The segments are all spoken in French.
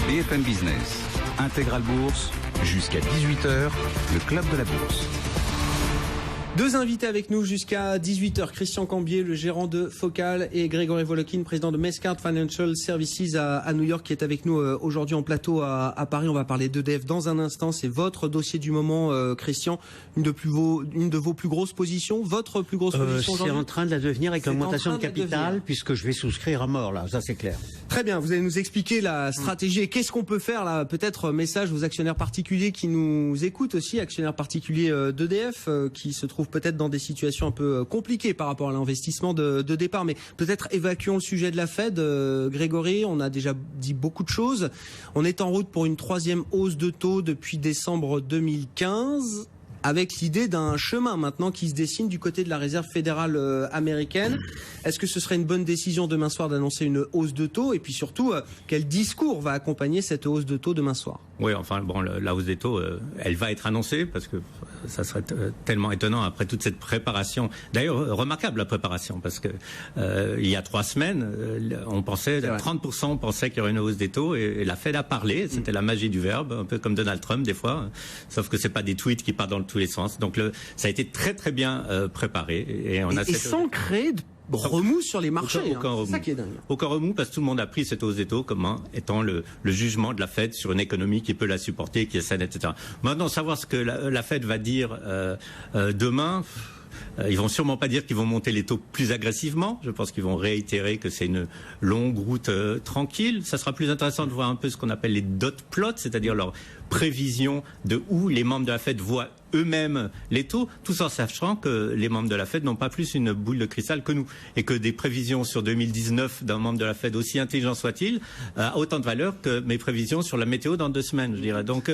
BFM Business, Intégral Bourse, jusqu'à 18h, le Club de la Bourse. Deux invités avec nous jusqu'à 18h. Christian Cambier, le gérant de Focal, et Grégory Volokin, président de Mescard Financial Services à New York, qui est avec nous aujourd'hui en plateau à Paris. On va parler d'EDF dans un instant. C'est votre dossier du moment, Christian. Une de vos plus grosses positions. Votre plus grosse position aujourd'hui. C'est en train de la devenir avec l'augmentation de capital, puisque je vais souscrire à mort, là. Ça, c'est clair. Très bien. Vous allez nous expliquer la stratégie et qu'est-ce qu'on peut faire, là. Peut-être message aux actionnaires particuliers qui nous écoutent aussi, actionnaires particuliers d'EDF, qui se trouvent peut-être dans des situations un peu compliquées par rapport à l'investissement de départ. Mais peut-être évacuons le sujet de la Fed. Grégory, on a déjà dit beaucoup de choses. On est en route pour une troisième hausse de taux depuis décembre 2015. Avec l'idée d'un chemin maintenant qui se dessine du côté de la Réserve fédérale américaine. Est-ce que ce serait une bonne décision demain soir d'annoncer une hausse de taux? Et puis surtout, quel discours va accompagner cette hausse de taux demain soir? Oui, enfin, bon, la hausse des taux, elle va être annoncée parce que ça serait tellement étonnant après toute cette préparation. D'ailleurs, remarquable la préparation parce que il y a 3 semaines, on pensait, 30% pensaient qu'il y aurait une hausse des taux et la Fed a parlé. C'était la magie du verbe, un peu comme Donald Trump des fois. Sauf que c'est pas des tweets qui partent dans tous les sens. Donc ça a été très très bien préparé et on a sans créer de remous sur les marchés. Aucun remous. C'est ça qui est dingue. Aucun remous parce que tout le monde a pris cette hausse des taux comme étant le jugement de la Fed sur une économie qui peut la supporter, qui est saine, etc. Maintenant, savoir ce que la Fed va dire demain. Ils vont sûrement pas dire qu'ils vont monter les taux plus agressivement. Je pense qu'ils vont réitérer que c'est une longue route tranquille. Ça sera plus intéressant de voir un peu ce qu'on appelle les dot plots, c'est-à-dire leur prévision de où les membres de la Fed voient eux-mêmes les taux, tout en sachant que les membres de la Fed n'ont pas plus une boule de cristal que nous et que des prévisions sur 2019 d'un membre de la Fed, aussi intelligent soit-il, a autant de valeur que mes prévisions sur la météo dans 2 semaines, je dirais. Donc,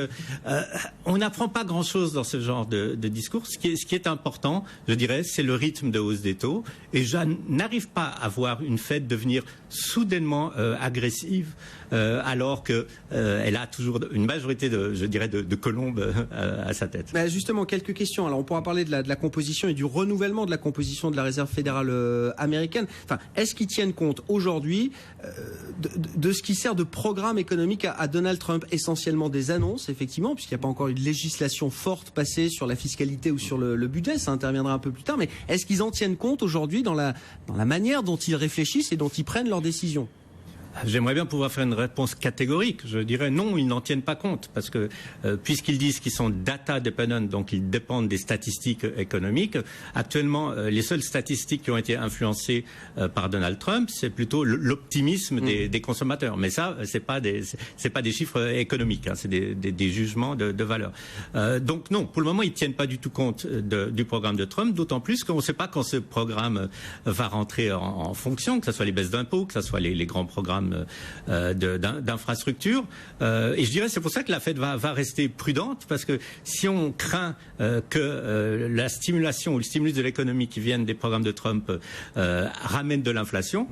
on n'apprend pas grand-chose dans ce genre de discours. Ce qui est important, je dirais, c'est le rythme de hausse des taux. Et je n'arrive pas à voir une Fed devenir soudainement agressive, alors que elle a toujours une majorité de colombes à sa tête. Justement, quelques questions. Alors, on pourra parler de la composition et du renouvellement de la composition de la Réserve fédérale américaine. Enfin, est-ce qu'ils tiennent compte aujourd'hui de ce qui sert de programme économique à Donald Trump? Essentiellement des annonces, effectivement, puisqu'il n'y a pas encore une législation forte passée sur la fiscalité ou sur le budget. Ça interviendra un peu plus tard. Mais est-ce qu'ils en tiennent compte aujourd'hui dans la manière dont ils réfléchissent et dont ils prennent leurs décisions? J'aimerais bien pouvoir faire une réponse catégorique. Je dirais non, ils n'en tiennent pas compte parce que puisqu'ils disent qu'ils sont data dependent, donc ils dépendent des statistiques économiques. Actuellement, les seules statistiques qui ont été influencées par Donald Trump, c'est plutôt l'optimisme des consommateurs. Mais ça, c'est pas des chiffres économiques, hein, c'est des jugements de valeur. Donc non, pour le moment, ils tiennent pas du tout compte du programme de Trump, d'autant plus qu'on ne sait pas quand ce programme va rentrer en fonction, que ce soit les baisses d'impôts, que ce soit les grands programmes d'infrastructures. Et je dirais c'est pour ça que la Fed va rester prudente parce que si on craint que la stimulation ou le stimulus de l'économie qui viennent des programmes de Trump ramène de l'inflation,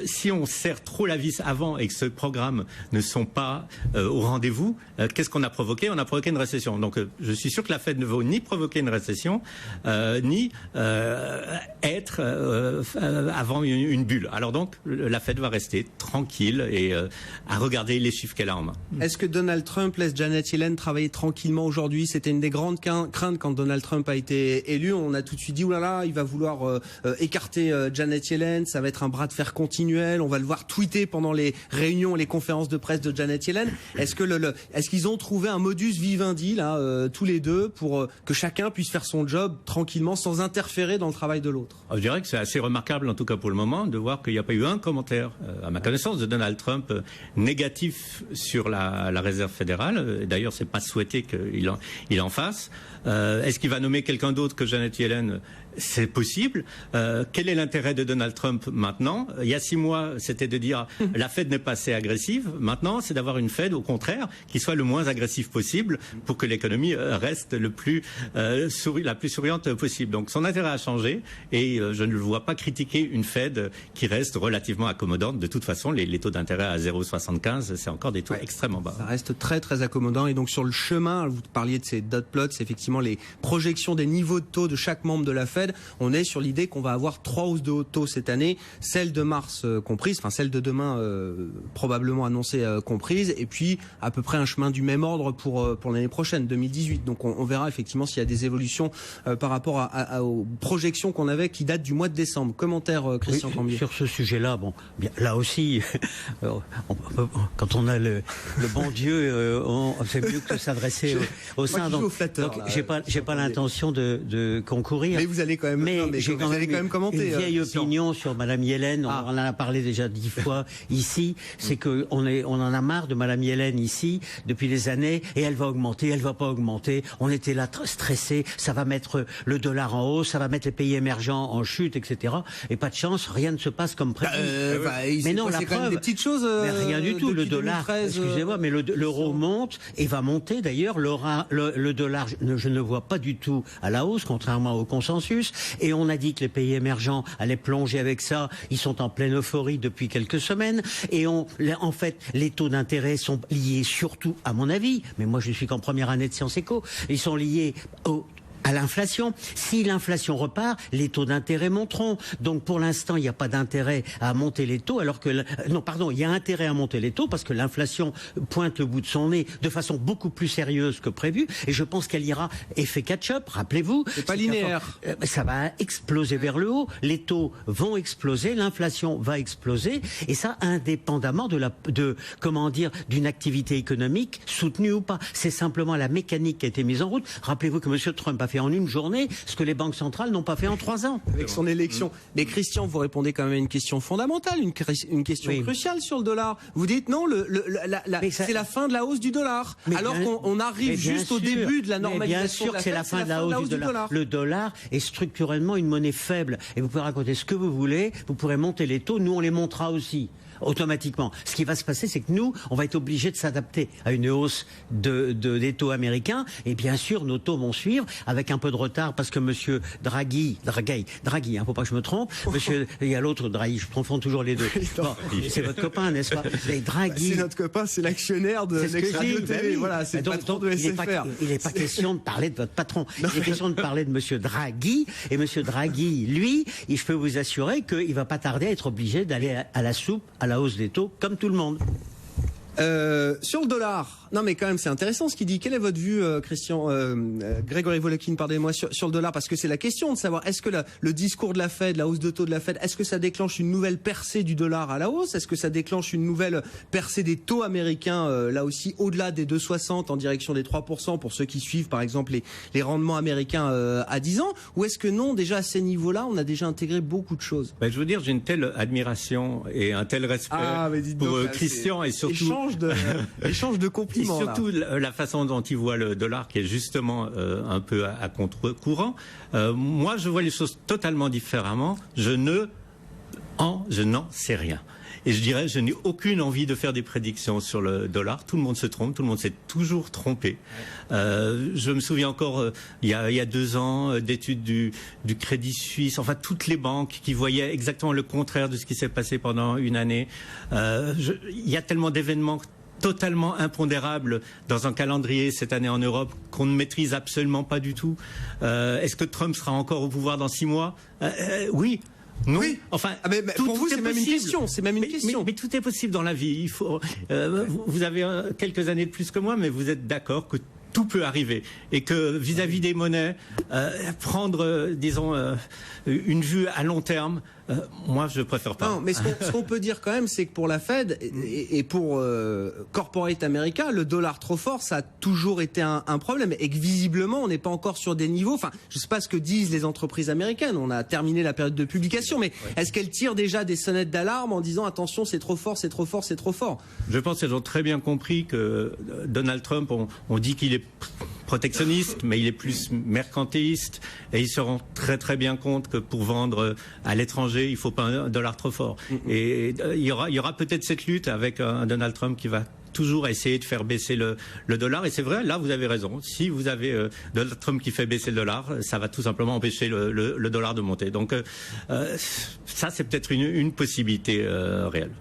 si on serre trop la vis avant et que ce programme ne sont pas au rendez-vous, qu'est-ce qu'on a provoqué? On a provoqué une récession. Donc je suis sûr que la Fed ne veut ni provoquer une récession ni être avant une bulle. Alors donc la Fed va rester tranquille et à regarder les chiffres qu'elle a en main. Est-ce que Donald Trump laisse Janet Yellen travailler tranquillement aujourd'hui? C'était une des grandes craintes quand Donald Trump a été élu. On a tout de suite dit, oulala, il va vouloir écarter Janet Yellen, ça va être un bras de fer continuel, on va le voir tweeter pendant les réunions, les conférences de presse de Janet Yellen. Est-ce qu'ils ont trouvé un modus vivendi, là, tous les deux, pour que chacun puisse faire son job tranquillement, sans interférer dans le travail de l'autre? Je dirais que c'est assez remarquable, en tout cas pour le moment, de voir qu'il n'y a pas eu un commentaire, à ma connaissance, de Donald Trump négatif sur la Réserve fédérale. D'ailleurs, c'est pas souhaité qu'il en fasse. Est-ce qu'il va nommer quelqu'un d'autre que Janet Yellen? C'est possible. Quel est l'intérêt de Donald Trump maintenant? Il y a 6 mois, c'était de dire la Fed n'est pas assez agressive. Maintenant, c'est d'avoir une Fed, au contraire, qui soit le moins agressive possible pour que l'économie reste la plus souriante possible. Donc son intérêt a changé et je ne le vois pas critiquer une Fed qui reste relativement accommodante. De toute façon, les taux d'intérêt à 0,75, c'est encore des taux extrêmement bas. Ça reste très très accommodant. Et donc sur le chemin, vous parliez de ces dot plots, c'est effectivement les projections des niveaux de taux de chaque membre de la Fed. Fed. On est sur l'idée qu'on va avoir 3 hausses de taux cette année, celle de mars comprise, enfin celle de demain probablement annoncée comprise, et puis à peu près un chemin du même ordre pour l'année prochaine, 2018. Donc on verra effectivement s'il y a des évolutions par rapport aux projections qu'on avait qui datent du mois de décembre. Commentaire Christian Cambier. Sur ce sujet-là, bon, bien, là aussi, quand on a le bon Dieu, c'est mieux que de s'adresser au sein. Donc j'ai pas l'intention de concourir. Mais vous allez quand même. Mais j'ai quand même commenter. Une vieille opinion sur Madame Yellen. On en a parlé déjà 10 fois ici. C'est que on en a marre de Madame Yellen ici depuis des années, et elle va augmenter, elle va pas augmenter. On était là stressés. Ça va mettre le dollar en hausse, ça va mettre les pays émergents en chute, etc. Et pas de chance, rien ne se passe comme prévu. Mais non, la preuve, des petites choses. Mais rien du tout. Le dollar, 2013, excusez-moi, mais l'euro monte et va monter. D'ailleurs, le dollar, je ne le vois pas du tout à la hausse, contrairement au consensus. Et on a dit que les pays émergents allaient plonger avec ça. Ils sont en pleine euphorie depuis quelques semaines. Et en fait, les taux d'intérêt sont liés surtout, à mon avis, mais moi je suis qu'en première année de Sciences Éco, ils sont liés à l'inflation. Si l'inflation repart, les taux d'intérêt monteront. Donc pour l'instant, il n'y a pas d'intérêt à monter les taux, alors que il y a intérêt à monter les taux parce que l'inflation pointe le bout de son nez de façon beaucoup plus sérieuse que prévu. Et je pense qu'elle ira effet catch-up. Rappelez-vous, c'est pas linéaire. Ça va exploser vers le haut. Les taux vont exploser, l'inflation va exploser, et ça indépendamment d'une activité économique soutenue ou pas. C'est simplement la mécanique qui a été mise en route. Rappelez-vous que M. Trump a fait en une journée ce que les banques centrales n'ont pas fait en 3 ans. Avec son élection. Mais Christian, vous répondez quand même à une question fondamentale, une question cruciale sur le dollar. Vous dites non, c'est la fin de la hausse du dollar. Alors qu'on arrive juste au début de la normalisation. Bien sûr que c'est la fin de la hausse du dollar. Le dollar est structurellement une monnaie faible. Et vous pouvez raconter ce que vous voulez, vous pourrez monter les taux, nous on les montera aussi. Automatiquement. Ce qui va se passer, c'est que nous, on va être obligés de s'adapter à une hausse des taux américains. Et bien sûr, nos taux vont suivre avec un peu de retard parce que Monsieur Draghi, faut pas que je me trompe. Il y a l'autre Draghi, je confonds toujours les deux. Bon, c'est votre copain, n'est-ce pas? Draghi. C'est notre copain, c'est l'actionnaire de Radio TV. Voilà, c'est le patron de SFR. Il n'est pas question de parler de votre patron. Il est question de parler de Monsieur Draghi. Et Monsieur Draghi, lui, je peux vous assurer qu'il va pas tarder à être obligé d'aller à la soupe, à la hausse des taux, comme tout le monde. Sur le dollar, non mais quand même c'est intéressant ce qu'il dit. Quelle est votre vue, Christian, Grégory Volokin, pardonnez-moi, sur le dollar, parce que c'est la question de savoir est-ce que le discours de la Fed, la hausse de taux de la Fed, est-ce que ça déclenche une nouvelle percée du dollar à la hausse? Est-ce que ça déclenche une nouvelle percée des taux américains, là aussi au-delà des 2,60 en direction des 3% pour ceux qui suivent par exemple les rendements américains à 10 ans? Ou est-ce que non, déjà à ces niveaux-là, on a déjà intégré beaucoup de choses? Je veux dire, j'ai une telle admiration et un tel respect pour Christian et surtout échange de compliments. Et surtout la façon dont il voit le dollar, qui est justement un peu à contre-courant. Moi, je vois les choses totalement différemment. Je n'en sais rien. Et je dirais, je n'ai aucune envie de faire des prédictions sur le dollar. Tout le monde se trompe, tout le monde s'est toujours trompé. Je me souviens encore, il y a 2 ans, d'études du Crédit Suisse, enfin toutes les banques qui voyaient exactement le contraire de ce qui s'est passé pendant une année. Il y a tellement d'événements totalement impondérable dans un calendrier cette année en Europe qu'on ne maîtrise absolument pas du tout. Est-ce que Trump sera encore au pouvoir dans 6 mois? Oui. Non. Oui. Enfin, pour vous, c'est même une question. C'est même une question. Mais tout est possible dans la vie. Il faut. Vous avez quelques années de plus que moi, mais vous êtes d'accord que tout peut arriver et que vis-à-vis des monnaies, prendre, disons, une vue à long terme, moi je préfère pas. Non, mais ce qu'on peut dire quand même, c'est que pour la Fed et pour corporate américain, le dollar trop fort, ça a toujours été un problème et que visiblement on n'est pas encore sur des niveaux. Enfin, je sais pas ce que disent les entreprises américaines. On a terminé la période de publication, mais est-ce qu'elles tirent déjà des sonnettes d'alarme en disant attention, c'est trop fort, c'est trop fort, c'est trop fort? Je pense qu'elles ont très bien compris que Donald Trump, on dit qu'il est protectionniste, mais il est plus mercantiliste et ils se rendent très très bien compte que pour vendre à l'étranger, il faut pas un dollar trop fort. Et il y aura peut-être cette lutte avec un Donald Trump qui va toujours essayer de faire baisser le dollar. Et c'est vrai, là vous avez raison. Si vous avez Donald Trump qui fait baisser le dollar, ça va tout simplement empêcher le dollar de monter. Donc ça c'est peut-être une possibilité réelle.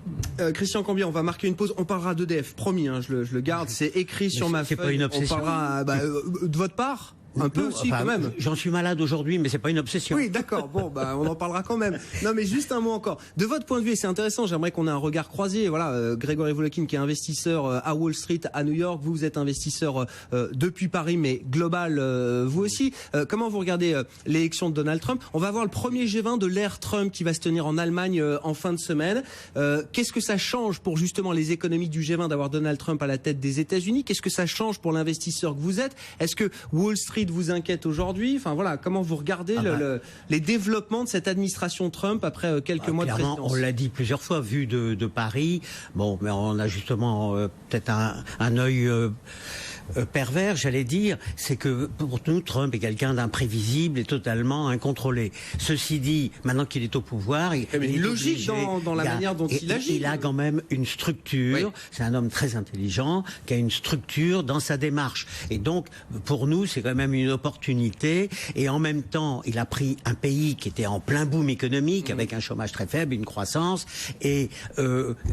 Christian Cambier, on va marquer une pause. On parlera d'EDF, promis, hein, je le garde. C'est écrit sur ma feuille. Pas une obsession. On parlera de votre part. Un peu aussi, quand même. J'en suis malade aujourd'hui, mais c'est pas une obsession. Oui, d'accord. Bon, on en parlera quand même. Non, mais juste un mot encore. De votre point de vue, et c'est intéressant, j'aimerais qu'on ait un regard croisé. Voilà, Grégory Volokhine, qui est investisseur à Wall Street, à New York. Vous êtes investisseur depuis Paris, mais global, vous aussi. Comment vous regardez l'élection de Donald Trump? On va avoir le premier G20 de l'ère Trump qui va se tenir en Allemagne en fin de semaine. Qu'est-ce que ça change pour justement les économies du G20 d'avoir Donald Trump à la tête des États-Unis? Qu'est-ce que ça change pour l'investisseur que vous êtes? Est-ce que Wall Street vous inquiète aujourd'hui? Enfin voilà, comment vous regardez les développements de cette administration Trump après quelques mois de présidence? On l'a dit plusieurs fois, vu de Paris. Bon, mais on a justement peut-être un œil pervers, j'allais dire, c'est que pour nous, Trump est quelqu'un d'imprévisible et totalement incontrôlé. Ceci dit, maintenant qu'il est au pouvoir, il est logique dans la manière dont il agit. Il a quand même une structure. Oui. C'est un homme très intelligent qui a une structure dans sa démarche. Et donc, pour nous, c'est quand même une opportunité. Et en même temps, il a pris un pays qui était en plein boom économique, avec un chômage très faible, une croissance, et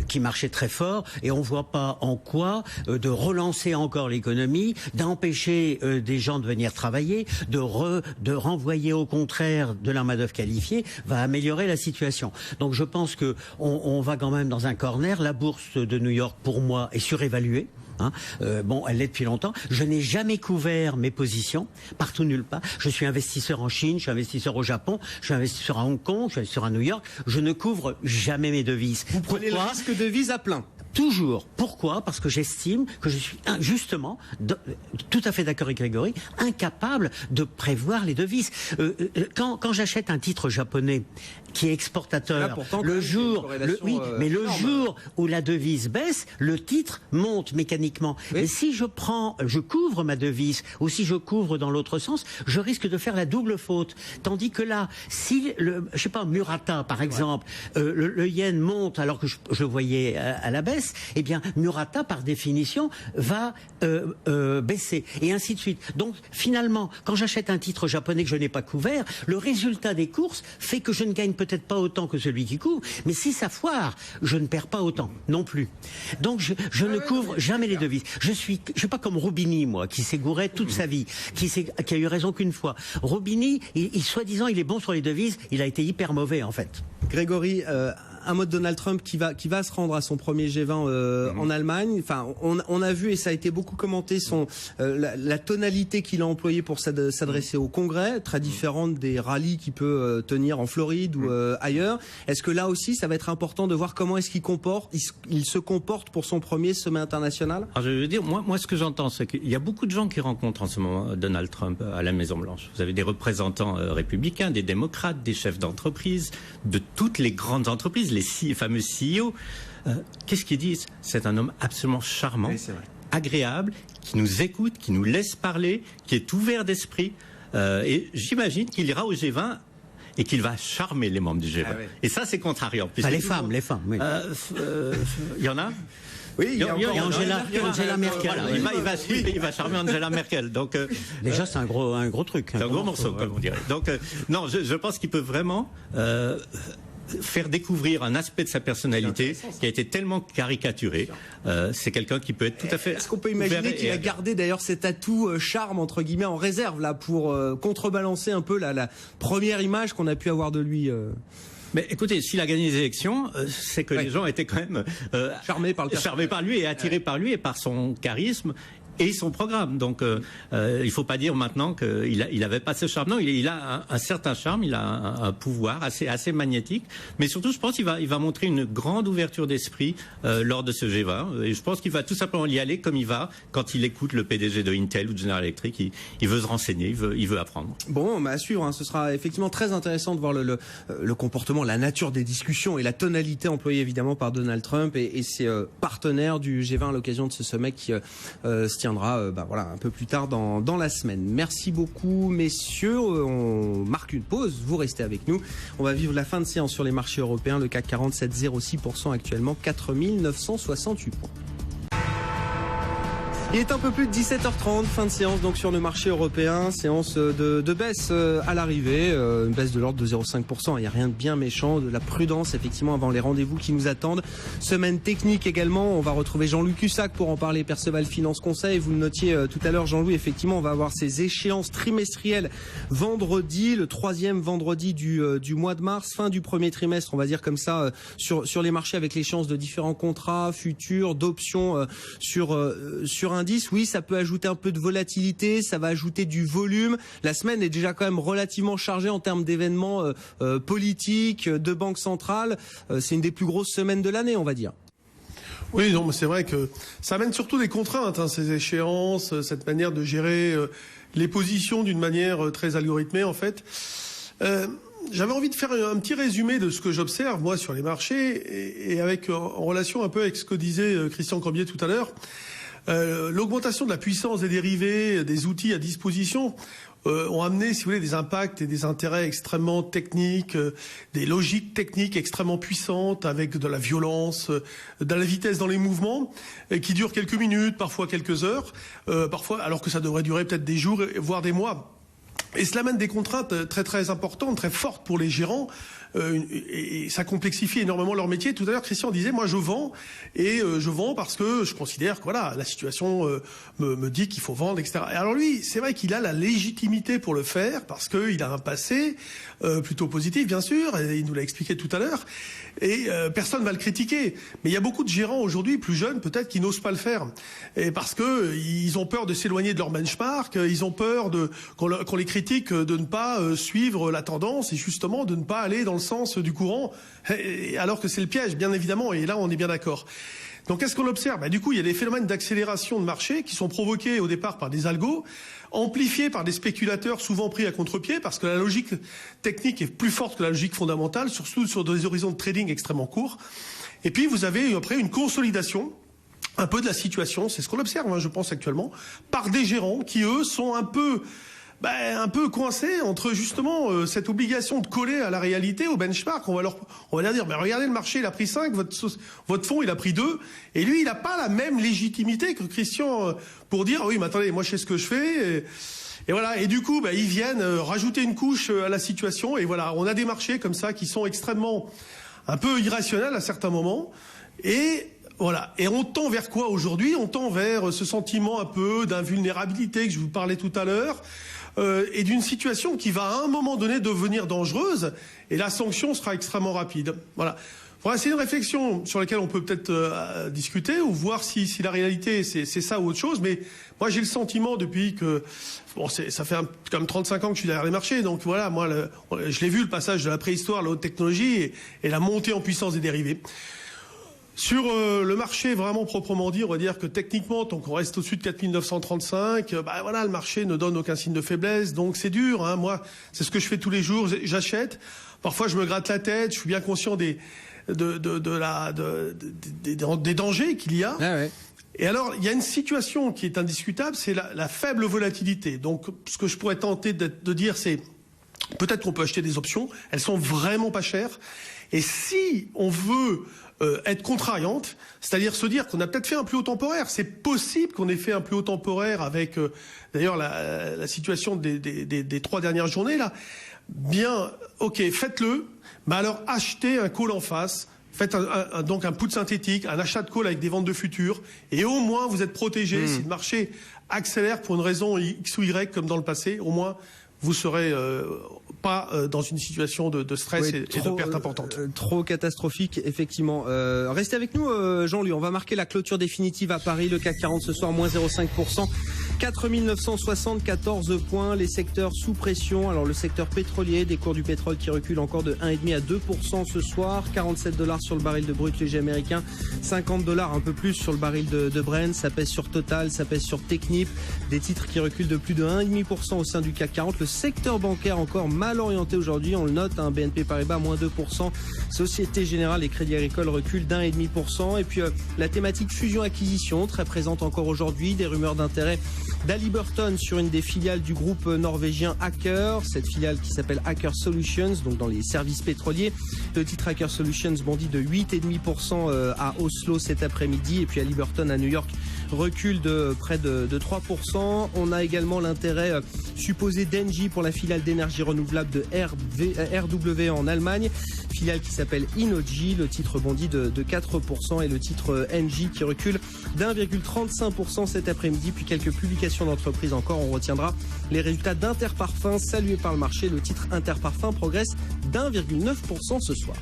qui marchait très fort. Et on voit pas en quoi de relancer encore l'économie, d'empêcher des gens de venir travailler, de renvoyer au contraire de la main-d'œuvre qualifiée, va améliorer la situation. Donc je pense que on va quand même dans un corner. La bourse de New York, pour moi, est surévaluée. Elle l'est depuis longtemps. Je n'ai jamais couvert mes positions, partout nulle part. Je suis investisseur en Chine, je suis investisseur au Japon, je suis investisseur à Hong Kong, je suis investisseur à New York. Je ne couvre jamais mes devises. Vous prenez le risque de devise à plein? Toujours. Pourquoi? Parce que j'estime que je suis justement, tout à fait d'accord avec Grégory, incapable de prévoir les devises. Quand j'achète un titre japonais qui est exportateur, là, pourtant, le jour où la devise baisse, le titre monte mécaniquement. Oui. Et si je couvre ma devise, ou si je couvre dans l'autre sens, je risque de faire la double faute. Tandis que là, si Murata, par exemple, le yen monte alors que je voyais à la baisse, eh bien, Murata, par définition, va baisser, et ainsi de suite. Donc, finalement, quand j'achète un titre japonais que je n'ai pas couvert, le résultat des courses fait que je ne gagne peut-être pas autant que celui qui couvre, mais si ça foire, je ne perds pas autant non plus. Donc, je ne couvre jamais les devises. Je suis pas comme Roubini, moi, qui s'est gouré toute sa vie, qui a eu raison qu'une fois. Roubini, soi-disant, il est bon sur les devises, il a été hyper mauvais, en fait. Grégory, un mot de Donald Trump qui va se rendre à son premier G20 en Allemagne. Enfin, on a vu, et ça a été beaucoup commenté, la tonalité qu'il a employée pour s'adresser au Congrès, très différente des rallyes qu'il peut tenir en Floride ou ailleurs. Est-ce que là aussi, ça va être important de voir comment est-ce qu'il se comporte pour son premier sommet international? Alors, je veux dire, moi, ce que j'entends, c'est qu'il y a beaucoup de gens qui rencontrent en ce moment Donald Trump à la Maison-Blanche. Vous avez des représentants républicains, des démocrates, des chefs d'entreprise, de toutes les grandes entreprises, les fameux CEO. Qu'est-ce qu'ils disent? C'est un homme absolument charmant, oui, agréable, qui nous écoute, qui nous laisse parler, qui est ouvert d'esprit. Et j'imagine qu'il ira au G20 et qu'il va charmer les membres du G20. Ah, oui. Et ça, c'est contrariant. Les femmes, oui. Il y en a? Oui, il y a Angela Merkel. Voilà, il va charmer Angela Merkel. Donc, déjà, c'est un gros truc. C'est un gros morceau, comme on dirait. Donc, non, je pense qu'il peut vraiment faire découvrir un aspect de sa personnalité qui a été tellement caricaturé. C'est quelqu'un qui peut être tout à fait... Est-ce qu'on peut imaginer qu'il a gardé d'ailleurs cet atout charme, entre guillemets, en réserve, là, pour contrebalancer un peu la première image qu'on a pu avoir de lui Mais écoutez, s'il a gagné les élections, c'est que les gens étaient quand même charmés par lui et attirés par lui et par son charisme et son programme. Donc, il faut pas dire maintenant qu'il avait pas ce charme. Non, il a un certain charme, il a un pouvoir assez magnétique. Mais surtout, je pense qu'il va montrer une grande ouverture d'esprit lors de ce G20. Et je pense qu'il va tout simplement y aller comme il va quand il écoute le PDG de Intel ou de General Electric. Il veut se renseigner, il veut apprendre. Bon, à suivre. Ce sera effectivement très intéressant de voir le comportement, la nature des discussions et la tonalité employée évidemment par Donald Trump et ses partenaires du G20 à l'occasion de ce sommet qui se tiendra un peu plus tard dans la semaine. Merci beaucoup, messieurs. On marque une pause. Vous restez avec nous. On va vivre la fin de séance sur les marchés européens. Le CAC 40, 7,06% actuellement, 4 968 points. Il est un peu plus de 17h30, fin de séance donc sur le marché européen, séance de baisse à l'arrivée, une baisse de l'ordre de 0,5%, il n'y a rien de bien méchant, de la prudence effectivement avant les rendez-vous qui nous attendent. Semaine technique également, on va retrouver Jean-Louis Cussac pour en parler, Perceval Finance Conseil, vous le notiez tout à l'heure Jean-Louis, effectivement on va avoir ces échéances trimestrielles vendredi, le 3e vendredi du mois de mars, fin du premier trimestre on va dire comme ça, sur les marchés avec l'échéance de différents contrats futurs, d'options sur un indice, oui, ça peut ajouter un peu de volatilité, ça va ajouter du volume. La semaine est déjà quand même relativement chargée en termes d'événements politiques, de banques centrales. C'est une des plus grosses semaines de l'année, on va dire. Oui, non, mais c'est vrai que ça amène surtout des contraintes, hein, ces échéances, cette manière de gérer les positions d'une manière très algorithmée, en fait. J'avais envie de faire un petit résumé de ce que j'observe, moi, sur les marchés, et avec en relation un peu avec ce que disait Christian Cambier tout à l'heure. L'augmentation de la puissance des dérivés, des outils à disposition ont amené, si vous voulez, des impacts et des intérêts extrêmement techniques, des logiques techniques extrêmement puissantes avec de la violence, de la vitesse dans les mouvements qui durent quelques minutes, parfois quelques heures, parfois alors que ça devrait durer peut-être des jours, voire des mois. Et cela amène des contraintes très très importantes, très fortes pour les gérants, et ça complexifie énormément leur métier. Tout à l'heure, Christian disait, moi je vends, et je vends parce que je considère que voilà, la situation me dit qu'il faut vendre, etc. Et alors lui, c'est vrai qu'il a la légitimité pour le faire, parce qu'il a un passé plutôt positif, bien sûr, et il nous l'a expliqué tout à l'heure, et personne ne va le critiquer. Mais il y a beaucoup de gérants aujourd'hui, plus jeunes peut-être, qui n'osent pas le faire, et parce que ils ont peur de s'éloigner de leur benchmark, ils ont peur qu'on les critique de ne pas suivre la tendance et justement de ne pas aller dans le sens du courant, alors que c'est le piège, bien évidemment, et là on est bien d'accord. Donc qu'est-ce qu'on observe ? Du coup, il y a des phénomènes d'accélération de marché qui sont provoqués au départ par des algos, amplifiés par des spéculateurs souvent pris à contre-pied, parce que la logique technique est plus forte que la logique fondamentale, surtout sur des horizons de trading extrêmement courts. Et puis vous avez après une consolidation un peu de la situation, c'est ce qu'on observe, hein, je pense actuellement, par des gérants qui, eux, sont un peu coincés entre justement cette obligation de coller à la réalité, au benchmark. On va leur dire, mais regardez, le marché il a pris 5, votre fonds il a pris 2, et lui il n'a pas la même légitimité que Christian pour dire oui mais attendez, moi je sais ce que je fais. Et voilà, et du coup ils viennent rajouter une couche à la situation, et voilà, on a des marchés comme ça qui sont extrêmement un peu irrationnels à certains moments, et voilà. Et on tend vers quoi aujourd'hui ? On tend vers ce sentiment un peu d'invulnérabilité que je vous parlais tout à l'heure, et d'une situation qui va à un moment donné devenir dangereuse, et la sanction sera extrêmement rapide. Voilà. Voilà, c'est une réflexion sur laquelle on peut peut-être discuter ou voir si la réalité c'est ça ou autre chose. Mais moi j'ai le sentiment depuis que ça fait comme 35 ans que je suis derrière les marchés, donc voilà, moi je l'ai vu, le passage de la préhistoire à la haute technologie et la montée en puissance des dérivés. Sur le marché vraiment proprement dit, on va dire que techniquement, tant qu'on reste au-dessus de 4935, voilà, le marché ne donne aucun signe de faiblesse, donc c'est dur, hein. Moi, c'est ce que je fais tous les jours, j'achète. Parfois, je me gratte la tête, je suis bien conscient des dangers qu'il y a. Ah ouais. Et alors, il y a une situation qui est indiscutable, c'est la faible volatilité. Donc, ce que je pourrais tenter de dire, c'est peut-être qu'on peut acheter des options, elles sont vraiment pas chères. Et si on veut être contrariante, c'est-à-dire se dire qu'on a peut-être fait un plus haut temporaire. C'est possible qu'on ait fait un plus haut temporaire avec, d'ailleurs, la situation des 3 dernières journées, là. Bien, ok, faites-le, mais alors achetez un call en face, faites donc un put synthétique, un achat de call avec des ventes de futurs, et au moins vous êtes protégé. Si le marché accélère pour une raison X ou Y comme dans le passé, au moins vous serez pas dans une situation de stress et de perte importante. Trop catastrophique, effectivement. Restez avec nous, Jean-Louis. On va marquer la clôture définitive à Paris. Le CAC 40 ce soir, moins 0,5%. 4 974 points. Les secteurs sous pression. Alors le secteur pétrolier, des cours du pétrole qui reculent encore de 1,5 à 2% ce soir. 47 $ sur le baril de brut léger américain. 50 $, un peu plus sur le baril de Brent. Ça pèse sur Total, ça pèse sur Technip. Des titres qui reculent de plus de 1,5% au sein du CAC 40. Le secteur bancaire encore mal orienté aujourd'hui, on le note, hein, BNP Paribas moins 2%, Société Générale et Crédit Agricole reculent d'1,5%. Et puis la thématique fusion-acquisition, très présente encore aujourd'hui, des rumeurs d'intérêt d'Haliburton sur une des filiales du groupe norvégien Aker, cette filiale qui s'appelle Aker Solutions, donc dans les services pétroliers. Le titre Aker Solutions bondit de 8,5% à Oslo cet après-midi, et puis Haliburton à New York recule de près de 3%. On a également l'intérêt supposé d'Engie pour la filiale d'énergie renouvelable de RWE en Allemagne, filiale qui s'appelle Innogy. Le titre bondit de 4% et le titre Engie qui recule d'1,35% cet après-midi. Puis quelques publications d'entreprises encore. On retiendra les résultats d'Interparfums salués par le marché. Le titre Interparfums progresse d'1,9% ce soir.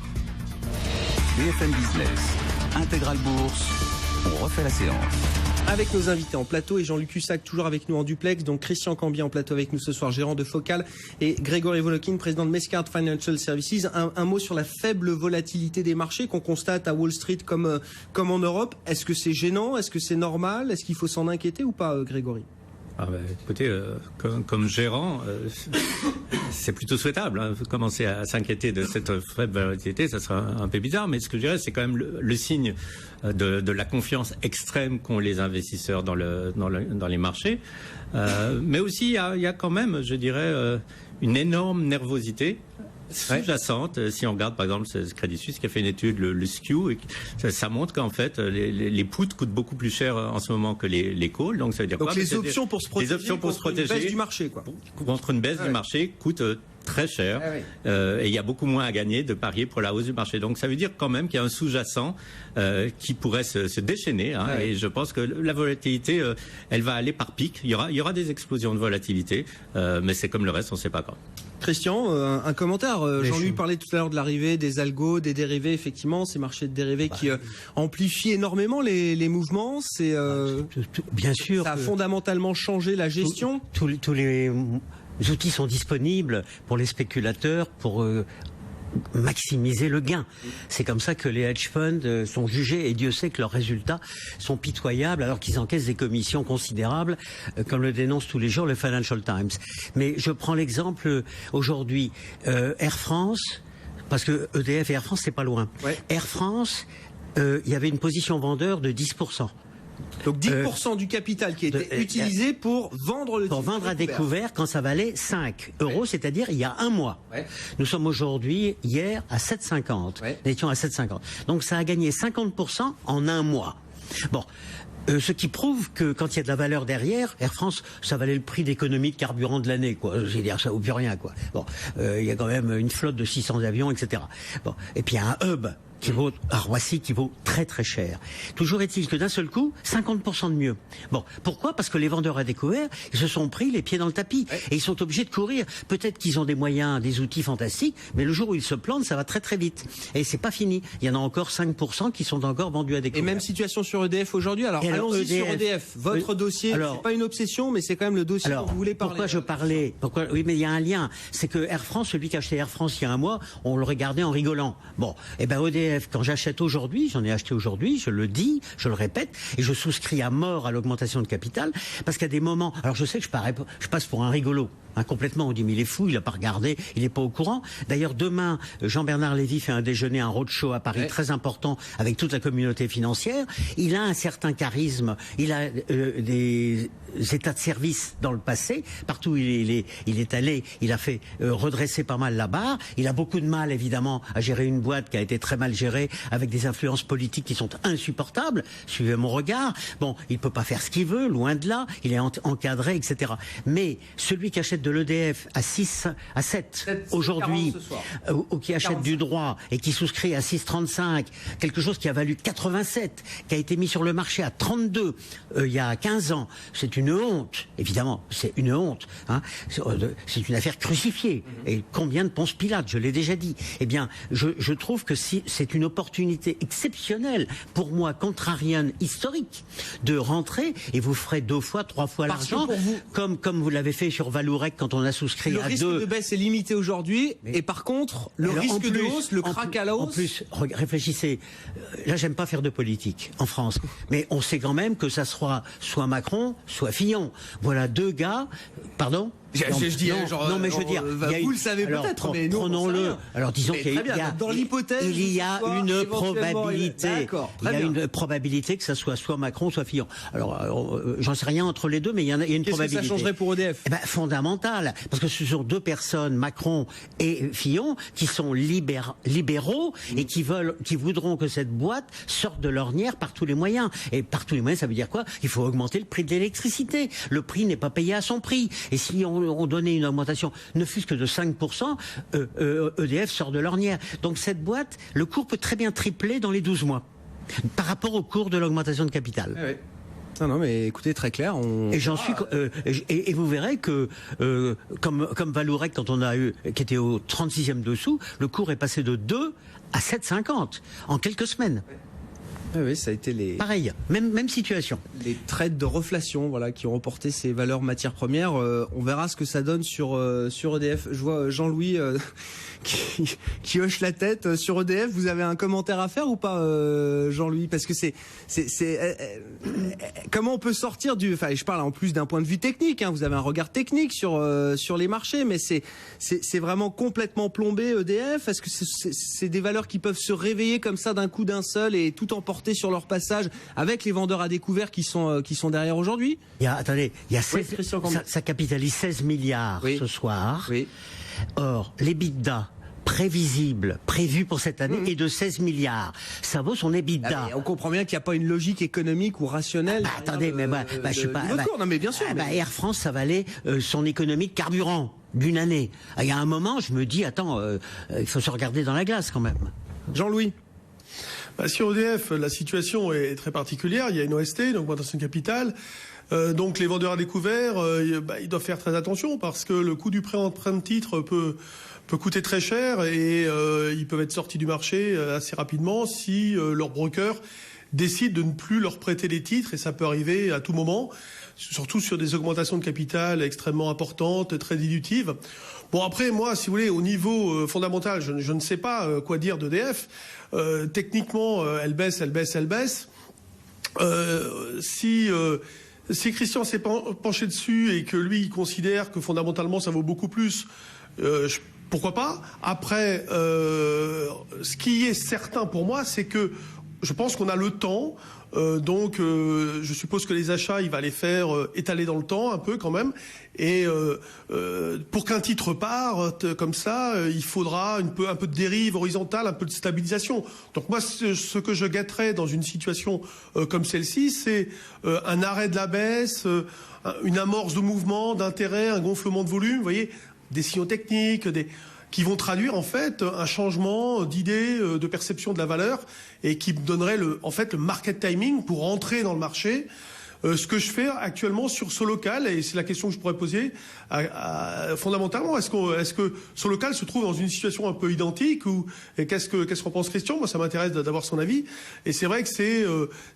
BFM Business, Intégral Bourse, on refait la séance. Avec nos invités en plateau et Jean-Luc Hussac toujours avec nous en duplex, donc Christian Cambier en plateau avec nous ce soir, gérant de Focal, et Grégory Volokin, président de Mescard Financial Services. Un mot sur la faible volatilité des marchés qu'on constate à Wall Street comme en Europe. Est-ce que c'est gênant? Est-ce que c'est normal? Est-ce qu'il faut s'en inquiéter ou pas, Grégory? Écoutez, comme gérant, c'est plutôt souhaitable. Hein. Commencer à s'inquiéter de cette faible volatilité, ça sera un peu bizarre. Mais ce que je dirais, c'est quand même le signe de la confiance extrême qu'ont les investisseurs dans les marchés. Mais aussi, il y a quand même, je dirais, une énorme nervosité sous-jacente. Si on regarde par exemple ce Crédit Suisse qui a fait une étude, le skew, ça montre qu'en fait les puts coûtent beaucoup plus cher en ce moment que les calls. Donc ça veut dire donc quoi? Les options pour se protéger, contre une baisse du marché, quoi. Contre une baisse du marché coûte très cher, et il y a beaucoup moins à gagner de parier pour la hausse du marché. Donc ça veut dire quand même qu'il y a un sous-jacent qui pourrait se déchaîner. Hein, et je pense que la volatilité, elle va aller par pic. Il y aura des explosions de volatilité, mais c'est comme le reste, on ne sait pas quand. Christian, un commentaire. Jean-Louis parlait tout à l'heure de l'arrivée des algos, des dérivés, effectivement, ces marchés de dérivés qui amplifient énormément les mouvements. C'est bien sûr. Ça a fondamentalement changé la gestion. Tous les outils sont disponibles pour les spéculateurs pour maximiser le gain. C'est comme ça que les hedge funds sont jugés, et Dieu sait que leurs résultats sont pitoyables alors qu'ils encaissent des commissions considérables, comme le dénonce tous les jours le Financial Times. Mais je prends l'exemple aujourd'hui, Air France, parce que EDF et Air France c'est pas loin. Air France, il y avait une position vendeur de 10%. Donc 10% du capital qui était utilisé pour vendre le pour vendre à découvert quand ça valait 5 euros, c'est-à-dire il y a un mois. Nous sommes aujourd'hui, hier, à 7,50. Nous étions à 7,50. Donc ça a gagné 50% en un mois. Bon. Ce qui prouve que quand il y a de la valeur derrière, Air France, ça valait le prix d'économie de carburant de l'année, quoi. Je veux dire, ça vaut plus rien, quoi. Bon, il y a quand même une flotte de 600 avions, etc. Bon, et puis il y a un hub qui vaut à Roissy qui vaut très très cher. Toujours est-il que d'un seul coup, 50% de mieux. Bon, pourquoi? Parce que les vendeurs à découvert, ils se sont pris les pieds dans le tapis et ils sont obligés de courir. Peut-être qu'ils ont des moyens, des outils fantastiques, mais le jour où ils se plantent, ça va très très vite. Et c'est pas fini. Il y en a encore 5% qui sont encore vendus à découvert. Et même situation sur EDF aujourd'hui. Alors allons-y sur EDF. Votre dossier, c'est pas une obsession, mais c'est quand même le dossier dont vous voulez parler. Pourquoi je parlais? Oui, mais il y a un lien. C'est que Air France, celui qui a acheté Air France il y a un mois, on le regardait en rigolant. Bon, et ben EDF, quand j'achète aujourd'hui, j'en ai acheté aujourd'hui, je le dis, je le répète, et je souscris à mort à l'augmentation de capital, parce qu'à des moments, alors je sais que je passe pour un rigolo, hein, complètement, on dit mais il est fou, il a pas regardé, il n'est pas au courant. D'ailleurs demain, Jean-Bernard Lévy fait un déjeuner, un roadshow à Paris très important avec toute la communauté financière. Il a un certain charisme, il a des états de service dans le passé, partout où il est allé, il a fait redresser pas mal la barre. Il a beaucoup de mal évidemment à gérer une boîte qui a été très mal gérée, avec des influences politiques qui sont insupportables. Suivez mon regard. Bon, il peut pas faire ce qu'il veut, loin de là. Il est encadré, etc. Mais celui qui achète de l'EDF à 7 aujourd'hui, ou qui achète 45. Du droit et qui souscrit à 6,35, quelque chose qui a valu 87, qui a été mis sur le marché à 32 il y a 15 ans, c'est une honte. Évidemment, c'est une honte. Hein. C'est une affaire crucifiée. Et combien de Ponce Pilate, je l'ai déjà dit. Eh bien, je trouve que c'est une opportunité exceptionnelle pour moi, contrarienne historique, de rentrer et vous ferez 2 fois, 3 fois l'argent, comme vous l'avez fait sur Valourec quand on a souscrit à 2. Le risque de baisse est limité aujourd'hui, et par contre, le risque de hausse, le crack à la hausse. En plus, réfléchissez, là j'aime pas faire de politique en France, mais on sait quand même que ça sera soit Macron, soit Fillon. Voilà 2 gars, pardon ? Je dis, non, mais je veux dire, vous le savez peut-être, mais nous, prenons-le. Alors disons qu'il y a, dans l'hypothèse, il y a une probabilité. Il y a une probabilité que ça soit Macron, soit Fillon. Alors, j'en sais rien entre les deux, mais il y a une probabilité. Qu'est-ce que ça changerait pour EDF? Fondamental, parce que ce sont deux personnes, Macron et Fillon, qui sont libéraux et qui voudront que cette boîte sorte de l'ornière par tous les moyens. Et par tous les moyens, ça veut dire quoi? Il faut augmenter le prix de l'électricité. Le prix n'est pas payé à son prix. Et si on donnait une augmentation, ne fût-ce que de 5%, EDF sort de l'ornière. Donc cette boîte, le cours peut très bien tripler dans les 12 mois par rapport au cours de l'augmentation de capital. Ah ouais. Non, mais écoutez, très clair. Et vous verrez que, comme Vallourec, quand on a eu, qui était au 36e dessous, le cours est passé de 2 à 7,50 en quelques semaines. Oui, ça a été pareil, même situation. Les trades de reflation, voilà, qui ont reporté ces valeurs matières premières. On verra ce que ça donne sur EDF. Je vois Jean-Louis qui hoche la tête sur EDF. Vous avez un commentaire à faire ou pas, Jean-Louis? Parce que comment on peut sortir enfin, je parle en plus d'un point de vue technique. Vous avez un regard technique sur les marchés, mais c'est vraiment complètement plombé EDF. Est-ce que c'est des valeurs qui peuvent se réveiller comme ça d'un coup d'un seul et tout emporter sur leur passage avec les vendeurs à découvert qui sont derrière aujourd'hui? Ça capitalise 16 milliards ce soir. Oui. Or, l'EBITDA prévu pour cette année est de 16 milliards. Ça vaut son EBITDA. On comprend bien qu'il n'y a pas une logique économique ou rationnelle. Attendez, je suis pas. Non, mais bien sûr. Air France, ça valait son économie de carburant d'une année. Il y a un moment, je me dis, attends, il faut se regarder dans la glace quand même. Jean-Louis. Sur EDF, la situation est très particulière. Il y a une OST, une augmentation de capital. Donc les vendeurs à découvert, ils doivent faire très attention parce que le coût du prêt-emprunt de titre peut coûter très cher et ils peuvent être sortis du marché assez rapidement si leur broker décide de ne plus leur prêter les titres, et ça peut arriver à tout moment, surtout sur des augmentations de capital extrêmement importantes, très dilutives. Bon, après, moi, si vous voulez, au niveau fondamental, je ne sais pas quoi dire d'EDF. Techniquement, elle baisse. Si Christian s'est penché dessus et que lui, il considère que fondamentalement, ça vaut beaucoup plus, pourquoi pas? Après, ce qui est certain pour moi, c'est que je pense qu'on a le temps. Donc, je suppose que les achats, il va les faire étaler dans le temps un peu quand même. Et pour qu'un titre parte comme ça, il faudra un peu de dérive horizontale, un peu de stabilisation. Donc moi, ce que je guetterais dans une situation comme celle-ci, c'est un arrêt de la baisse, une amorce de mouvement, d'intérêt, un gonflement de volume. Vous voyez, des signaux techniques, qui vont traduire en fait un changement d'idée, de perception de la valeur, et qui donnerait le market timing pour entrer dans le marché. Ce que je fais actuellement sur Solocal, et c'est la question que je pourrais poser fondamentalement, est-ce que Solocal se trouve dans une situation un peu identique, ou qu'est-ce qu'en pense Christian? Moi, ça m'intéresse d'avoir son avis. Et c'est vrai que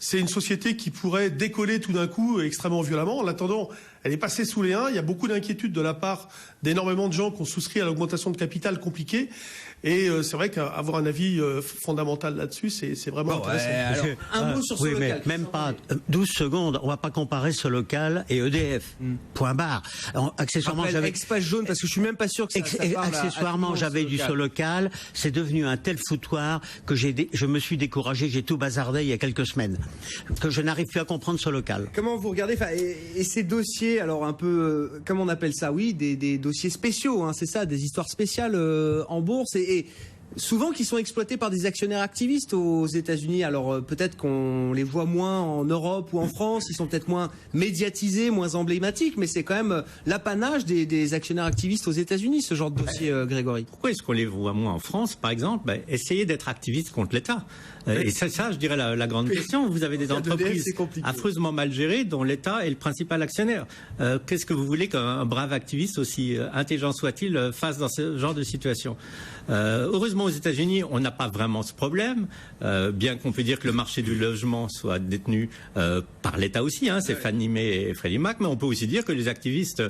c'est une société qui pourrait décoller tout d'un coup extrêmement violemment. En attendant, elle est passée sous les 1. Il y a beaucoup d'inquiétudes de la part d'énormément de gens qui ont souscrit à l'augmentation de capital compliquée. Et c'est vrai qu'avoir un avis fondamental là-dessus, c'est vraiment intéressant. Alors, un mot sur Solocal. Mais même pas 12 secondes. On va pas comparer Solocal et EDF. Point barre. Alors, accessoirement, j'avais ex-page jaune parce que je suis même pas sûr que ça parle accessoirement, j'avais du Solocal. C'est devenu un tel foutoir que je me suis découragé. J'ai tout bazardé il y a quelques semaines. Que je n'arrive plus à comprendre Solocal. Comment vous regardez, et ces dossiers, alors un peu, comment on appelle ça? Oui, des dossiers spéciaux, c'est ça, des histoires spéciales en bourse et souvent qui sont exploités par des actionnaires activistes aux États-Unis. Alors peut-être qu'on les voit moins en Europe ou en France, ils sont peut-être moins médiatisés, moins emblématiques, mais c'est quand même l'apanage des actionnaires activistes aux États-Unis, ce genre de dossier, Grégory. Pourquoi est-ce qu'on les voit moins en France, par exemple? Essayez d'être activiste contre l'État. Et ça, je dirais la grande question. Vous avez des entreprises affreusement mal gérées dont l'État est le principal actionnaire. Qu'est-ce que vous voulez qu'un brave activiste, aussi intelligent soit-il, fasse dans ce genre de situation? Heureusement malheureusement, aux États-Unis, on n'a pas vraiment ce problème, bien qu'on peut dire que le marché du logement soit détenu par l'État aussi, c'est Fannie Mae et Freddie Mac, mais on peut aussi dire que les activistes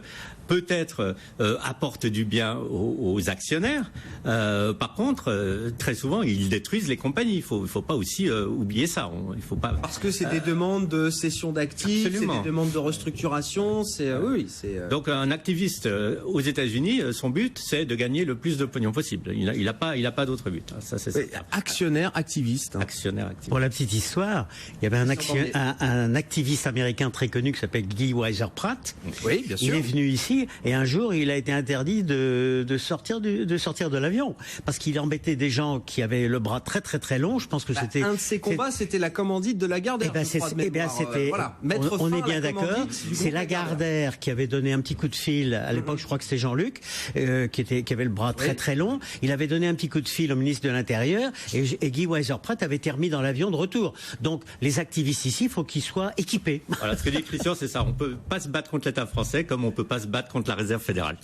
peut-être apportent du bien aux actionnaires. Par contre, très souvent, ils détruisent les compagnies. Il faut pas aussi oublier ça. Il faut pas. Parce que c'est des demandes de cession d'actifs, c'est des demandes de restructuration. Donc un activiste aux États-Unis, son but, c'est de gagner le plus de pognon possible. Il n'a pas d'autre but. Ça, c'est actionnaire, activiste. Actionnaire, activiste. Pour la petite histoire, il y avait un activiste américain très connu qui s'appelle Guy Weiser Pratt. Oui, bien sûr. Il est venu ici et un jour, il a été interdit de sortir de l'avion parce qu'il embêtait des gens qui avaient le bras très très très long. Je pense que c'était un de ses combats, c'était la commandite de Lagardère. On est bien d'accord. C'est Lagardère qui avait donné un petit coup de fil à l'époque. Je crois que c'était Jean-Luc qui avait le bras très très long. Il avait donné un petit coup de fil au ministre de l'Intérieur et Guy Weiser Pratt avait été remis dans l'avion de retour. Donc les activistes ici, il faut qu'ils soient équipés. Voilà, ce que dit Christian, c'est ça. On peut pas se battre contre l'État français comme on peut pas se battre contre la Réserve fédérale.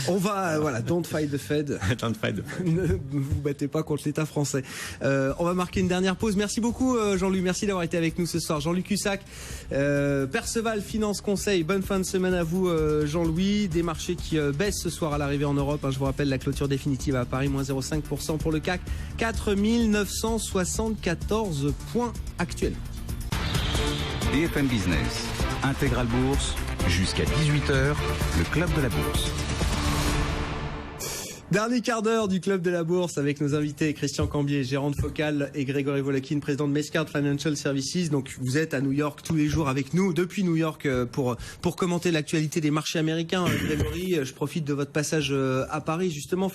On va, don't fight the Fed. Don't fight the Fed. Ne vous battez pas contre l'État français. On va marquer une dernière pause. Merci beaucoup Jean-Luc, merci d'avoir été avec nous ce soir. Jean-Luc Hussac, Perceval Finance Conseil, bonne fin de semaine à vous Jean-Louis. Des marchés qui baissent ce soir à l'arrivée en Europe. Je vous rappelle la clôture définitive à Paris, moins 0,5% pour le CAC, 4974 points actuels. BFM Business, Intégral Bourse, jusqu'à 18h, le Club de la Bourse. Dernier quart d'heure du Club de la Bourse avec nos invités Christian Cambier, gérant de Focal, et Grégory Volokin, président de Mescard Financial Services. Donc vous êtes à New York tous les jours avec nous, depuis New York, pour commenter l'actualité des marchés américains. Grégory, je profite de votre passage à Paris justement.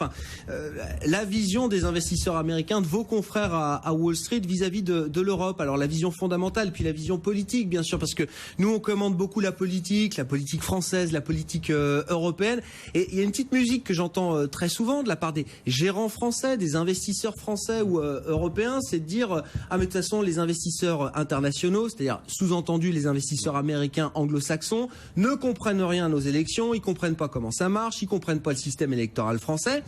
La vision des investisseurs américains, de vos confrères à Wall Street vis-à-vis de l'Europe. Alors la vision fondamentale, puis la vision politique bien sûr, parce que nous on commande beaucoup la politique française, la politique européenne. Et il y a une petite musique que j'entends très souvent de la part des gérants français, des investisseurs français ou européens, c'est de dire mais de toute façon les investisseurs internationaux, c'est-à-dire sous-entendu les investisseurs américains anglo-saxons, ne comprennent rien à nos élections, ils comprennent pas comment ça marche, ils comprennent pas le système électoral français.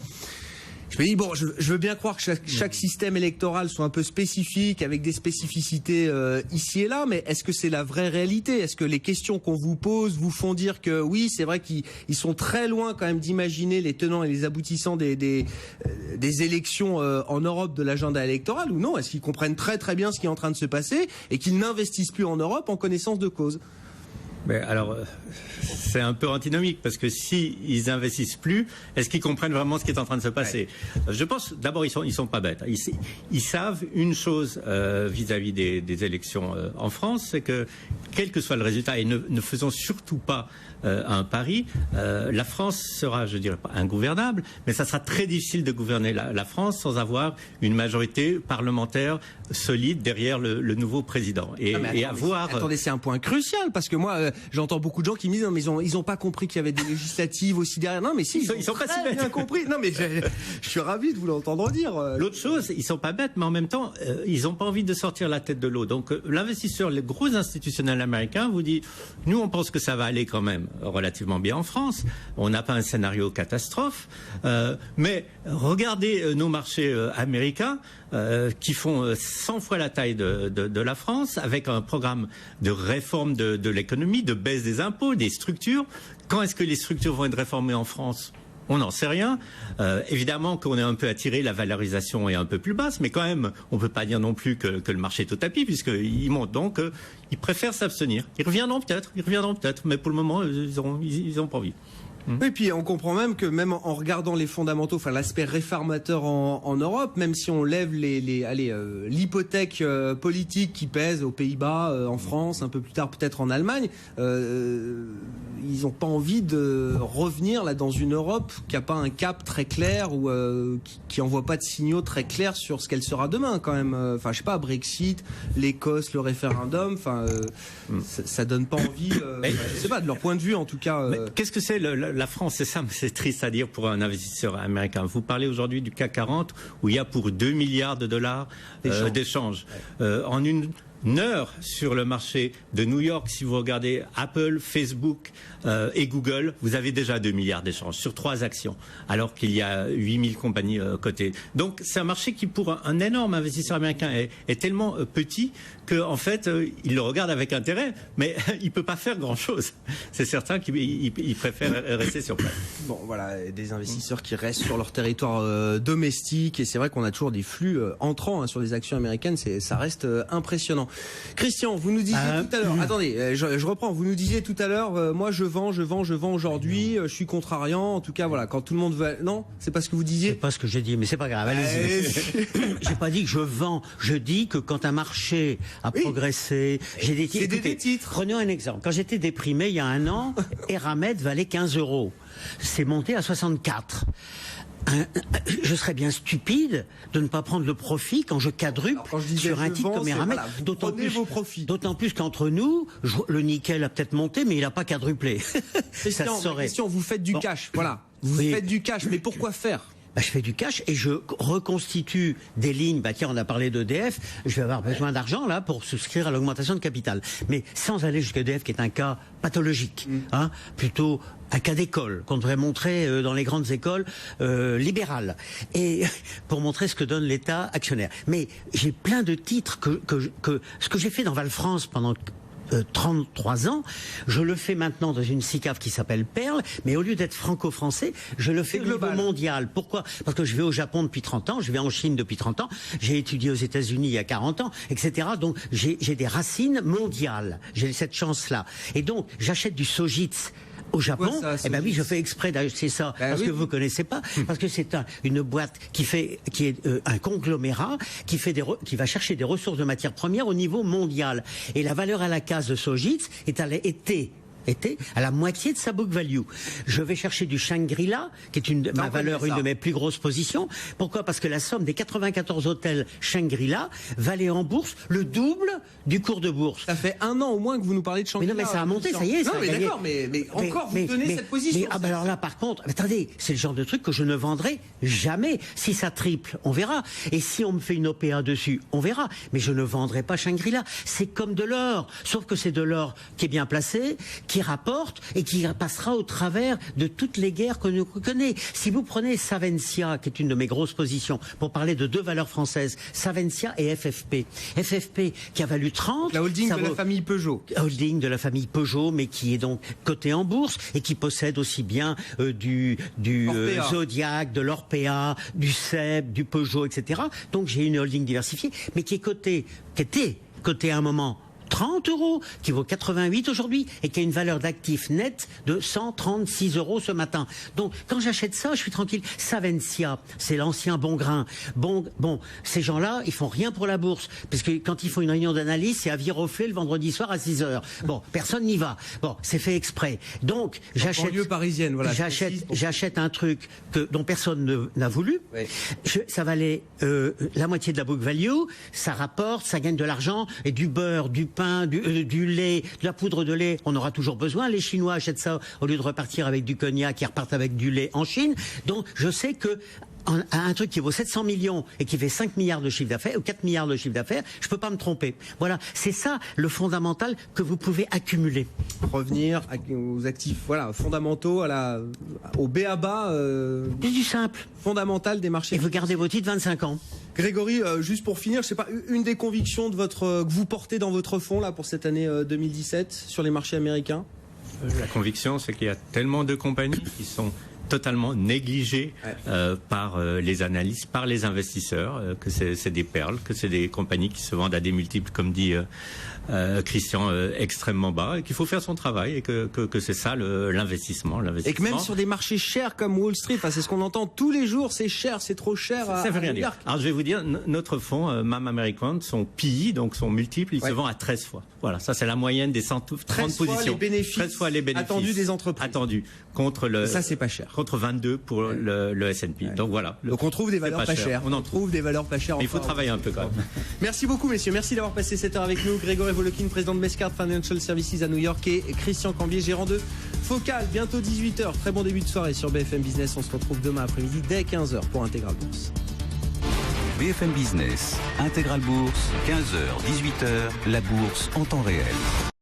Je me dis, je veux bien croire que chaque système électoral soit un peu spécifique, avec des spécificités ici et là, mais est-ce que c'est la vraie réalité? Est-ce que les questions qu'on vous pose vous font dire que oui, c'est vrai qu'ils sont très loin quand même d'imaginer les tenants et les aboutissants des élections en Europe, de l'agenda électoral, ou non? Est-ce qu'ils comprennent très très bien ce qui est en train de se passer et qu'ils n'investissent plus en Europe en connaissance de cause? Mais alors, c'est un peu antinomique parce que si ils investissent plus, est-ce qu'ils comprennent vraiment ce qui est en train de se passer? Je pense, d'abord, ils sont pas bêtes. Ils savent une chose vis-à-vis des élections en France, c'est que quel que soit le résultat, et ne faisons surtout pas un pari, la France sera, je dirais pas ingouvernable, mais ça sera très difficile de gouverner la France sans avoir une majorité parlementaire solide derrière le nouveau président. Attendez, c'est un point crucial parce que moi, j'entends beaucoup de gens qui me disent non mais ils ont pas compris qu'il y avait des législatives aussi derrière. Non mais si, ils sont pas si bêtes. Bien compris. Non mais je suis ravi de vous l'entendre dire. L'autre chose, ils sont pas bêtes, mais en même temps, ils ont pas envie de sortir la tête de l'eau. Donc l'investisseur, les gros institutionnels américains vous dit, nous on pense que ça va aller quand même relativement bien en France. On n'a pas un scénario catastrophe, mais regardez nos marchés américains qui font 100 fois la taille de la France, avec un programme de réforme de l'économie, de baisse des impôts, des structures. Quand est-ce que les structures vont être réformées en France ? On n'en sait rien. Évidemment qu'on est un peu attiré, la valorisation est un peu plus basse, mais quand même, on ne peut pas dire non plus que le marché est au tapis, puisqu'il monte. Donc, ils préfèrent s'abstenir. Ils reviendront peut-être, mais pour le moment, ils ont pas envie. Oui, puis on comprend même que même en regardant les fondamentaux, enfin l'aspect réformateur en Europe, même si on lève l'hypothèque politique qui pèse aux Pays-Bas, en France, un peu plus tard peut-être en Allemagne, ils n'ont pas envie de revenir là dans une Europe qui n'a pas un cap très clair ou qui envoie pas de signaux très clairs sur ce qu'elle sera demain quand même. Enfin, je sais pas, Brexit, l'Écosse, le référendum, enfin, ça donne pas envie. Je sais pas, de leur point de vue en tout cas. Qu'est-ce que c'est la France, c'est simple, c'est triste à dire pour un investisseur américain. Vous parlez aujourd'hui du CAC 40 où il y a pour 2 milliards de dollars d'échanges. En une sur le marché de New York. Si vous regardez Apple, Facebook et Google, vous avez déjà 2 milliards d'échanges sur 3 actions, alors qu'il y a 8000 compagnies cotées. Donc c'est un marché qui, pour un énorme investisseur américain, est tellement petit qu'en fait, il le regarde avec intérêt, mais il peut pas faire grand-chose. C'est certain qu'il préfère rester sur place. Bon, voilà, des investisseurs qui restent sur leur territoire domestique, et c'est vrai qu'on a toujours des flux entrants sur les actions américaines, ça reste impressionnant. Christian, vous nous disiez tout à l'heure, attendez, je reprends, vous nous disiez tout à l'heure, moi je vends aujourd'hui, je suis contrariant, en tout cas voilà, quand tout le monde veut... Non, c'est pas ce que vous disiez? C'est pas ce que j'ai dit, mais c'est pas grave, allez-y. J'ai pas dit que je vends, je dis que quand un marché a progressé, j'ai des titres. Des titres. Prenons un exemple, quand j'étais déprimé il y a un an, Eramet valait 15 €. C'est monté à 64. Je serais bien stupide de ne pas prendre le profit quand je quadruple sur un titre comme Eramet. D'autant plus qu'entre nous, le nickel a peut-être monté, mais il n'a pas quadruplé. Christian, vous faites du cash, voilà. Vous faites du cash, mais pourquoi faire? Je fais du cash et je reconstitue des lignes. Tiens, on a parlé d'EDF. Je vais avoir besoin d'argent là pour souscrire à l'augmentation de capital. Mais sans aller jusqu'à EDF, qui est un cas pathologique, plutôt un cas d'école qu'on devrait montrer dans les grandes écoles libérales, et pour montrer ce que donne l'État actionnaire. Mais j'ai plein de titres ce que j'ai fait dans Val-France pendant 33 ans, je le fais maintenant dans une SICAV qui s'appelle Perle, mais au lieu d'être franco-français, je le fais au niveau mondial. Pourquoi? Parce que je vais au Japon depuis 30 ans, je vais en Chine depuis 30 ans, j'ai étudié aux États-Unis il y a 40 ans, etc. Donc j'ai des racines mondiales, j'ai cette chance-là. Et donc j'achète du Sojitz au Japon, oui, je fais exprès d'acheter ça parce que vous connaissez pas, parce que c'est une boîte qui est un conglomérat qui va chercher des ressources de matières premières au niveau mondial. Et la valeur à la case de Sojitz était à la moitié de sa book value. Je vais chercher du Shangri-La, qui est une de mes plus grosses positions. Pourquoi? Parce que la somme des 94 hôtels Shangri-La valait en bourse le double du cours de bourse. Ça fait 1 an au moins que vous nous parlez de Shangri-La. Mais non, mais ça a monté, ça y est. Non, mais d'accord, mais encore vous tenez cette position. Alors là, par contre, attendez, c'est le genre de truc que je ne vendrai jamais. Si ça triple, on verra. Et si on me fait une OPA dessus, on verra. Mais je ne vendrai pas Shangri-La. C'est comme de l'or. Sauf que c'est de l'or qui est bien placé, qui rapporte et qui passera au travers de toutes les guerres que nous connaissons. Si vous prenez Savencia, qui est une de mes grosses positions, pour parler de 2 valeurs françaises, Savencia et FFP. FFP qui a valu 30. La holding de la famille Peugeot. Holding de la famille Peugeot, mais qui est donc cotée en bourse et qui possède aussi bien du Zodiac, de l'Orpea, du SEB, du Peugeot, etc. Donc j'ai une holding diversifiée, mais qui était cotée à un moment 30 €, qui vaut 88 aujourd'hui, et qui a une valeur d'actif net de 136 € ce matin. Donc, quand j'achète ça, je suis tranquille. Savencia, c'est l'ancien Bongrain. Bon, ces gens-là, ils font rien pour la bourse, parce que quand ils font une réunion d'analyse, c'est à Viroflay le vendredi soir à 6 h. Bon, personne n'y va. Bon, c'est fait exprès. Donc, j'achète un truc dont personne n'a voulu. Oui. Ça valait la moitié de la book value, ça rapporte, ça gagne de l'argent, et du beurre, du pain, du lait, de la poudre de lait, on aura toujours besoin. Les Chinois achètent ça au lieu de repartir avec du cognac, ils repartent avec du lait en Chine. Donc je sais que un truc qui vaut 700 millions et qui fait 5 milliards de chiffre d'affaires ou 4 milliards de chiffre d'affaires, je peux pas me tromper. Voilà, c'est ça le fondamental que vous pouvez accumuler. Revenir aux actifs, fondamentaux, au B.A.B.A. C'est du simple. Fondamental des marchés. Et vous gardez vos titres 25 ans. Grégory, juste pour finir, je sais pas, une des convictions que vous portez dans votre fonds là pour cette année 2017 sur les marchés américains. La conviction, c'est qu'il y a tellement de compagnies qui sont totalement négligées par les analystes, par les investisseurs, que c'est des perles, que c'est des compagnies qui se vendent à des multiples, comme dit Christian, extrêmement bas, et qu'il faut faire son travail, et que c'est ça l'investissement. Et que même sur des marchés chers comme Wall Street, c'est ce qu'on entend tous les jours, c'est cher, c'est trop cher. Ça veut rien dire. Alors je vais vous dire, notre fonds, MAM American, son PI, donc son multiple, il se vend à 13 fois. Voilà, ça c'est la moyenne des 130 positions. 13 fois les bénéfices attendus des entreprises. Attendus. Contre ça c'est pas cher. Contre 22 pour le S&P. Donc voilà. Donc on trouve des valeurs pas chères. On trouve des valeurs pas chères. Il faut travailler un peu quand même. Merci beaucoup messieurs, merci d'avoir passé cette heure avec nous. Grégory Volokin, président de Mescard Financial Services à New York, et Christian Cambier, gérant de Focal. Bientôt 18 h. Très bon début de soirée sur BFM Business. On se retrouve demain après-midi dès 15 h pour Intégral Bourse. BFM Business, Intégral Bourse, 15h, 18h, la bourse en temps réel.